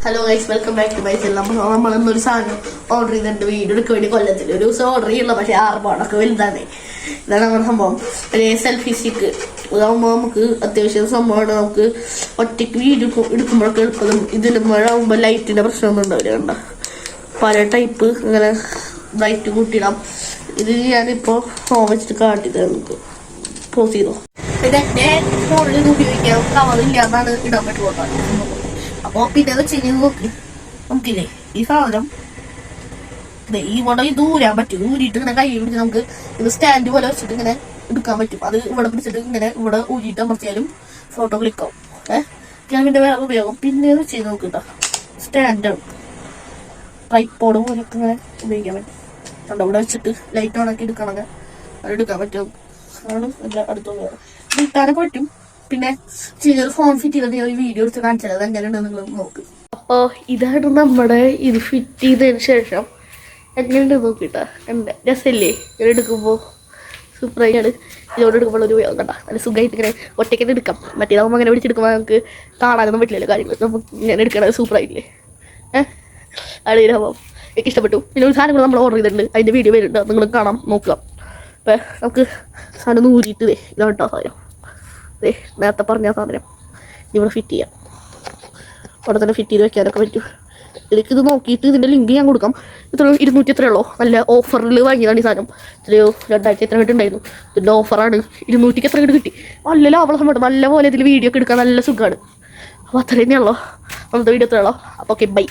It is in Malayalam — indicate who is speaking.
Speaker 1: Hello guys, welcome back to my channel. നമ്മളൊരു സാധനം ഓർഡർ ചെയ്തിട്ട് വീഡിയോ എടുക്കാൻ വേണ്ടി കൊല്ലത്തിൽ ഒരു ദിവസം ഓർഡർ ചെയ്യണം. പക്ഷെ 6 പൗണ്ടൊക്കെ വലുതാണ്. ഇതാണ് നമ്മുടെ സംഭവം. ഒരു സെൽഫി സ്റ്റിക്ക് ഇതാകുമ്പോൾ നമുക്ക് അത്യാവശ്യം സംഭവമാണ്. നമുക്ക് ഒറ്റയ്ക്ക് വീഡിയോ എടുക്കുമ്പോഴൊക്കെ എളുപ്പം. ഇതിടുമ്പോഴാകുമ്പോൾ ലൈറ്റിന്റെ പ്രശ്നമൊന്നും ഉണ്ടാവില്ല. കണ്ട പല ടൈപ്പ് ഇങ്ങനെ ലൈറ്റ് കൂട്ടിയിടാം. ഇത് ഞാനിപ്പോൾ ഫോൺ വെച്ചിട്ട് കാട്ടിയത് നമുക്ക് പോസ് ചെയ്തോ. ഇതെന്റെ ഫോണിൽ ഇത് ഉപയോഗിക്കാം. കവറില്ല എന്നാണ് ഇടാൻ പറ്റുള്ളൂ. അപ്പൊ പിന്നെ വെച്ച് നോക്ക്, നമുക്കില്ലേ ഈ സാധനം ഈ ഇവിടെ ദൂരാൻ പറ്റും. ദൂരിട്ട് ഇങ്ങനെ കൈ പിടിച്ച് നമുക്ക് ഇത് സ്റ്റാൻഡ് പോലെ വെച്ചിട്ട് ഇങ്ങനെ എടുക്കാൻ പറ്റും. അത് ഇവിടെ പിടിച്ചിട്ട് ഇങ്ങനെ ഇവിടെ ഊരിയിട്ട് അമർത്തിയാലും ഫോട്ടോ ക്ലിക്കാവും. ഞാൻ പിന്നെ വേറെ ഉപയോഗം പിന്നെ വെച്ച് നോക്കിട്ടോ, സ്റ്റാൻഡാണ് ട്രൈപോഡ് പോലൊക്കെ ഇങ്ങനെ ഉപയോഗിക്കാൻ പറ്റും. കണ്ടോ, ഇവിടെ വെച്ചിട്ട് ലൈറ്റ് ഓണാക്കി എടുക്കണമെങ്കിൽ അത് എടുക്കാൻ പറ്റും. ആണ് എല്ലാം അടുത്തുള്ള എടുക്കാനൊക്കെ പറ്റും. പിന്നെ ചെറിയൊരു ഫോൺ ഫിറ്റ് ചെയ്തിട്ട് ഒരു വീഡിയോ എടുത്ത് കാണിച്ചത് അത് എങ്ങനെയുണ്ടെന്ന് നിങ്ങൾ നോക്ക്. അപ്പോൾ ഇതാണ് നമ്മുടെ ഇത് ഫിറ്റ് ചെയ്തതിന് ശേഷം എങ്ങനെയുണ്ട് നോക്കിട്ടാ. എൻ്റെ രസമല്ലേ ഇങ്ങനെ എടുക്കുമ്പോൾ സൂപ്പറായിട്ടാണ്. ഇതോടെ എടുക്കുമ്പോൾ ഒരു ഉപയോഗം കണ്ട നല്ല സുഖമായിട്ട് ഇങ്ങനെ ഒറ്റയ്ക്ക് എടുക്കാം. മറ്റേതാകുമ്പോൾ അങ്ങനെ പിടിച്ചെടുക്കുമ്പോൾ നമുക്ക് കാണാനൊന്നും പറ്റില്ലല്ലോ കാര്യങ്ങൾ. നമുക്ക് ഇങ്ങനെ എടുക്കണത് സൂപ്പറായില്ലേ. അടിയിലാകുമ്പോൾ എനിക്ക് ഇഷ്ടപ്പെട്ടു. പിന്നെ ഒരു സാധനം കൂടെ നമ്മൾ ഓർഡർ ചെയ്തിട്ടുണ്ട്, അതിൻ്റെ വീഡിയോ വരുന്നുണ്ട്, നിങ്ങൾ കാണാം നോക്കുക. അപ്പം നമുക്ക് സാധനം നൂരിയിട്ട് ഇതാണ് കേട്ടോ സാധനം. നേരത്തെ പറഞ്ഞ സാധനം ഇവിടെ ഫിറ്റ് ചെയ്യാം. അവിടെ തന്നെ ഫിറ്റ് ചെയ്ത് വെക്കാനൊക്കെ പറ്റും. എനിക്കിത് നോക്കിയിട്ട് ഇതിൻ്റെ ലിങ്ക് ഞാൻ കൊടുക്കാം. ഇത്ര 200 എത്രയുള്ളൂ. നല്ല ഓഫറിൽ വാങ്ങിയതാണ് ഈ സാധനം. ഇത്രയോ 2000 എത്ര കിട്ടുണ്ടായിരുന്നു. ഇതിൻ്റെ ഓഫറാണ്. 200 എത്ര കിട്ടി. നല്ല ലാഭമുള്ള സമയത്ത് നല്ല പോലെ ഇതിൽ വീഡിയോ ഒക്കെ എടുക്കാൻ നല്ല സുഖമാണ്. അപ്പോൾ അത്ര തന്നെയുള്ളൂ അന്നത്തെ വീഡിയോ എത്രയുള്ളൂ. അപ്പോൾ ഓക്കെ, ബൈ.